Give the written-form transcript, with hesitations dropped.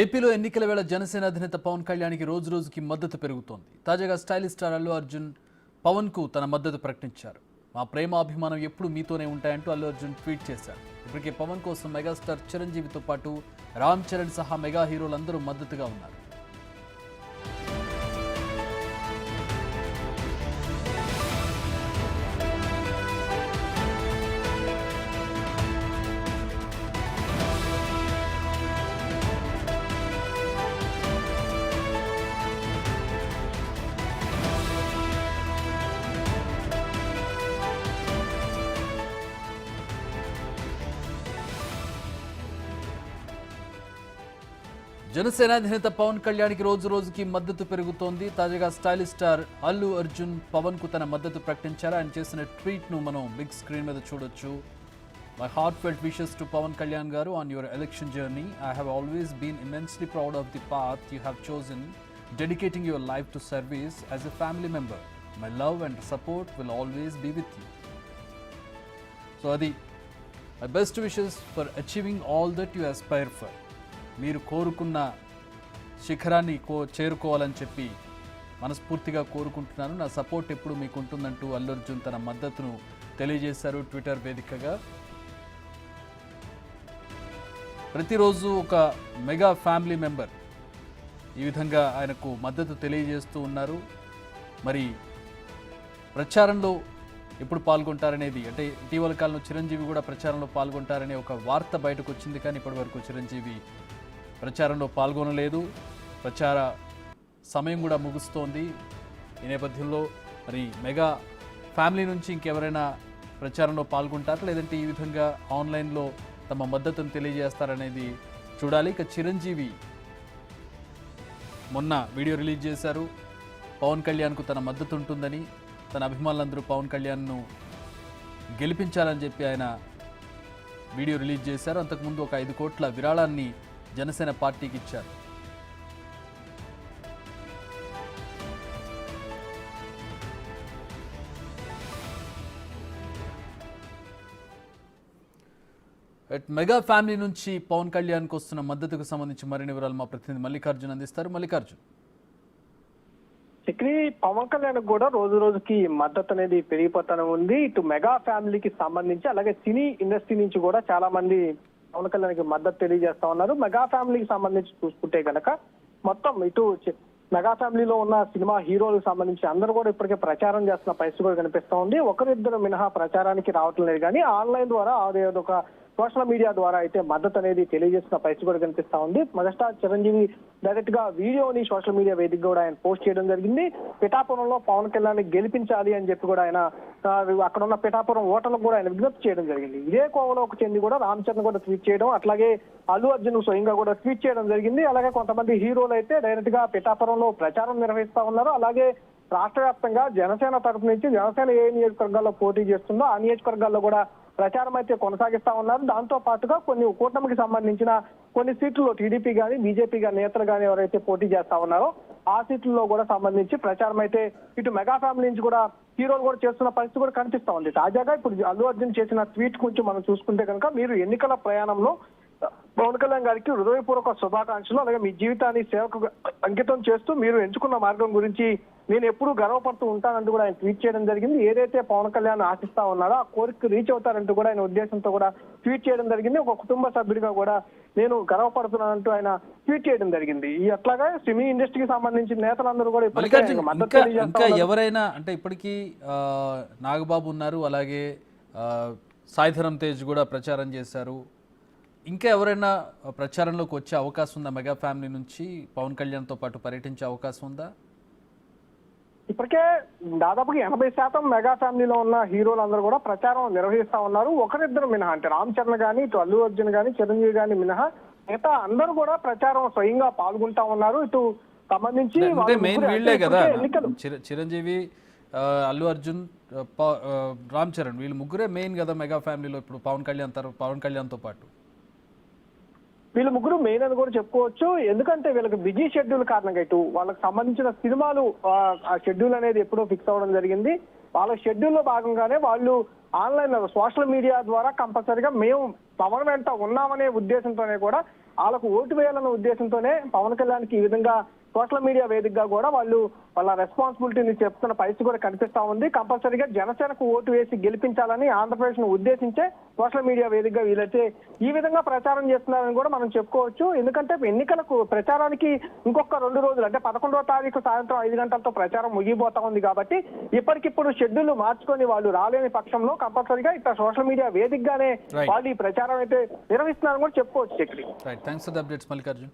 ఏపీలో ఎన్నికల వేళ జనసేన అధినేత పవన్ కళ్యాణ్కి రోజు రోజుకి మద్దతు పెరుగుతోంది. తాజాగా స్టైలిష్ స్టార్ అల్లు అర్జున్ పవన్కు తన మద్దతు ప్రకటించారు. మా ప్రేమ అభిమానం ఎప్పుడు మీతోనే ఉంటాయంటూ అల్లు అర్జున్ ట్వీట్ చేశారు. ఇప్పటికే పవన్ కోసం మెగాస్టార్ చిరంజీవితో పాటు రామ్ చరణ్ సహా మెగా హీరోలందరూ మద్దతుగా ఉన్నారు. జనసేన అధినేత పవన్ కళ్యాణ్కి రోజు రోజుకి మద్దతు పెరుగుతోంది. తాజాగా స్టైలిష్ స్టార్ అల్లు అర్జున్ పవన్ కు తన మద్దతు ప్రకటించారు. ఆయన చేసిన ట్వీట్ ను మనం బిగ్ స్క్రీన్ మీద చూడొచ్చు. My heartfelt wishes to Pawan Kalyan garu on your election journey. I have always been immensely proud of the path you have chosen, dedicating your life to service as a family member. My love and support will always be with you. So అది my best wishes for achieving all that you aspire for. మీరు కోరుకున్న శిఖరాన్ని చేరుకోవాలని చెప్పి మనస్ఫూర్తిగా కోరుకుంటున్నాను. నా support ఎప్పుడు మీకు ఉంటుందంటూ అల్లు అర్జున్ తన మద్దతును తెలియజేశారు ట్విట్టర్ వేదికగా. ప్రతిరోజు ఒక మెగా ఫ్యామిలీ మెంబర్ ఈ విధంగా ఆయనకు మద్దతు తెలియజేస్తూ ఉన్నారు. మరి ప్రచారంలో ఎప్పుడు పాల్గొంటారనేది, అంటే ఇటీవల కాలంలో చిరంజీవి కూడా ప్రచారంలో పాల్గొంటారనే ఒక వార్త బయటకు వచ్చింది. కానీ ఇప్పటివరకు చిరంజీవి ప్రచారంలో పాల్గొనలేదు. ప్రచార సమయం కూడా ముగుస్తోంది. ఈ నేపథ్యంలో మరి మెగా ఫ్యామిలీ నుంచి ఇంకెవరైనా ప్రచారంలో పాల్గొంటారా, లేదంటే ఈ విధంగా ఆన్లైన్లో తమ మద్దతును తెలియజేస్తారనేది చూడాలి. ఇక చిరంజీవి మొన్న వీడియో రిలీజ్ చేశారు. పవన్ కళ్యాణ్కు తన మద్దతు ఉంటుందని, తన అభిమానులందరూ పవన్ కళ్యాణ్ను గెలిపించాలని చెప్పి ఆయన వీడియో రిలీజ్ చేశారు. అంతకుముందు ఒక 5 కోట్ల విరాళాన్ని జనసేన పార్టీకి ఇచ్చారు. మెగా ఫ్యామిలీ నుంచి పవన్ కళ్యాణ్కి వస్తున్న మద్దతుకు సంబంధించి మరిన్ని వివరాలు మా ప్రతినిధి మల్లికార్జున్ అందిస్తారు. మల్లికార్జున్, చక్రి, పవన్ కళ్యాణ్ కూడా రోజు రోజుకి మద్దతు అనేది పెరిగిపోతానే ఉంది. ఇటు మెగా ఫ్యామిలీకి సంబంధించి అలాగే సినీ ఇండస్ట్రీ నుంచి కూడా చాలా మంది పవన్ కళ్యాణ్కి మద్దతు తెలియజేస్తా ఉన్నారు. మెగా ఫ్యామిలీకి సంబంధించి చూసుకుంటే గనక మొత్తం ఇటు మెగా ఫ్యామిలీలో ఉన్న సినిమా హీరోలకు సంబంధించి అందరూ కూడా ఇప్పటికే ప్రచారం చేస్తున్న పరిస్థితి కూడా కనిపిస్తా ఉంది. ఒకరిద్దరు మినహా ప్రచారానికి రావటం లేదు, కానీ ఆన్లైన్ ద్వారా అదేదొక సోషల్ మీడియా ద్వారా అయితే మద్దతు అనేది తెలియజేస్తున్న పరిస్థితి కూడా కనిపిస్తా ఉంది. మెగాస్టార్ చిరంజీవి డైరెక్ట్ గా వీడియోని సోషల్ మీడియా వేదిక కూడా ఆయన పోస్ట్ చేయడం జరిగింది. పిఠాపురంలో పవన్ కళ్యాణ్ గెలిపించాలి అని చెప్పి కూడా ఆయన అక్కడ ఉన్న పిఠాపురం ఓటర్లకు కూడా ఆయన విజ్ఞప్తి చేయడం జరిగింది. ఇదే కోవలోకి చెంది కూడా రామ్ చరణ్ కూడా ట్వీట్ చేయడం, అట్లాగే అల్లు అర్జున్ స్వయంగా కూడా ట్వీట్ చేయడం జరిగింది. అలాగే కొంతమంది హీరోలు అయితే డైరెక్ట్ గా పిఠాపురంలో ప్రచారం నిర్వహిస్తా ఉన్నారు. అలాగే రాష్ట్ర వ్యాప్తంగా జనసేన తరఫు నుంచి జనసేన ఏ నియోజకవర్గాల్లో పోటీ చేస్తుందో ఆ నియోజకవర్గాల్లో కూడా ప్రచారం అయితే కొనసాగిస్తా ఉన్నారు. దాంతో పాటుగా కొన్ని కూటమికి సంబంధించిన కొన్ని సీట్లలో టీడీపీ కానీ బీజేపీ కానీ నేతలు కానీ ఎవరైతే పోటీ చేస్తా ఉన్నారో ఆ సీట్లలో కూడా సంబంధించి ప్రచారం అయితే ఇటు మెగా ఫ్యామిలీ నుంచి కూడా హీరోలు కూడా చేస్తున్న పరిస్థితి కూడా కనిపిస్తా ఉంది. తాజాగా ఇప్పుడు అల్లు అర్జున్ చేసిన ట్వీట్ గురించి మనం చూసుకుంటే కనుక, మీరు ఎన్నికల ప్రయాణంలో పవన్ కళ్యాణ్ గారికి హృదయపూర్వక శుభాకాంక్షలు, అలాగే మీ జీవితాన్ని సేవకు అంకితం చేస్తూ మీరు ఎంచుకున్న మార్గం గురించి నేను ఎప్పుడూ గర్వపడుతూ ఉంటానంటూ కూడా ఆయన ట్వీట్ చేయడం జరిగింది. ఏదైతే పవన్ కళ్యాణ్ ఆశిస్తా ఉన్నాడో ఆ కోరిక రీచ్ అవుతారంటూ కూడా ఆయన ఉద్దేశంతో కూడా ట్వీట్ చేయడం జరిగింది. ఒక కుటుంబ సభ్యుడిగా కూడా నేను గర్వపడుతున్నానంటూ ఆయన ట్వీట్ చేయడం జరిగింది. ఈ అట్లాగా సినీ ఇండస్ట్రీకి సంబంధించిన నేతలందరూ కూడా ఇంకా ఎవరైనా, అంటే ఇప్పటికీ నాగబాబు ఉన్నారు, అలాగే సాయిధరం తేజ్ కూడా ప్రచారం చేశారు. ఇంకా ఎవరైనా ప్రచారంలోకి వచ్చే అవకాశం ఉందా? మెగా ఫ్యామిలీ నుంచి పవన్ కళ్యాణ్తో పాటు పర్యటించే అవకాశం ఉందా? ఇప్పటికే దాదాపుగా 80% మెగా ఫ్యామిలీలో ఉన్న హీరోలందరూ కూడా ప్రచారం నిర్వహిస్తా ఉన్నారు. ఒకరిద్దరు మినహా, అంటే రామ్ చరణ్ కానీ ఇటు అల్లు అర్జున్ కానీ చిరంజీవి కానీ మినహా మిగతా అందరూ కూడా ప్రచారం స్వయంగా పాల్గొంటా ఉన్నారు. ఇటు సంబంధించి మెయిన్ వీళ్ళే కదా, చిరంజీవి, అల్లు అర్జున్, రామ్ చరణ్, వీళ్ళు ముగ్గురే మెయిన్ కదా మెగా ఫ్యామిలీలో ఇప్పుడు పవన్ కళ్యాణ్తో పాటు. వీళ్ళు ముగ్గురు మెయిన్ అని కూడా చెప్పుకోవచ్చు. ఎందుకంటే వీళ్ళకి బిజీ షెడ్యూల్ కారణంగా ఇటు వాళ్ళకి సంబంధించిన సినిమాలు ఆ షెడ్యూల్ అనేది ఎప్పుడో ఫిక్స్ అవ్వడం జరిగింది. వాళ్ళ షెడ్యూల్లో భాగంగానే వాళ్ళు ఆన్లైన్ సోషల్ మీడియా ద్వారా కంపల్సరీగా మేము పవన్ వెంట ఉన్నామనే ఉద్దేశంతోనే కూడా వాళ్ళకు ఓటు వేయాలన్న ఉద్దేశంతోనే పవన్ కళ్యాణ్కి ఈ విధంగా సోషల్ మీడియా వేదికగా కూడా వాళ్ళు వాళ్ళ రెస్పాన్సిబిలిటీని చెప్తున్న పరిస్థితి కూడా కనిపిస్తా ఉంది. కంపల్సరీగా జనసేనకు ఓటు వేసి గెలిపించాలని ఆంధ్రప్రదేశ్ ను ఉద్దేశించే సోషల్ మీడియా వేదికగా వీలైతే ఈ విధంగా ప్రచారం చేస్తున్నారని కూడా మనం చెప్పుకోవచ్చు. ఎందుకంటే ఎన్నికలకు ప్రచారానికి ఇంకొక 2 రోజులు అంటే 11వ తారీఖు సాయంత్రం 5 గంటలతో ప్రచారం ముగిపోతా ఉంది కాబట్టి ఇప్పటికిప్పుడు షెడ్యూల్ మార్చుకొని వాళ్ళు రాలేని పక్షంలో కంపల్సరీగా ఇట్లా సోషల్ మీడియా వేదికగానే వాళ్ళు ఈ ప్రచారం అయితే నిర్వహిస్తున్నారని కూడా చెప్పుకోవచ్చు. Right, thanks for the updates Mallikarjun.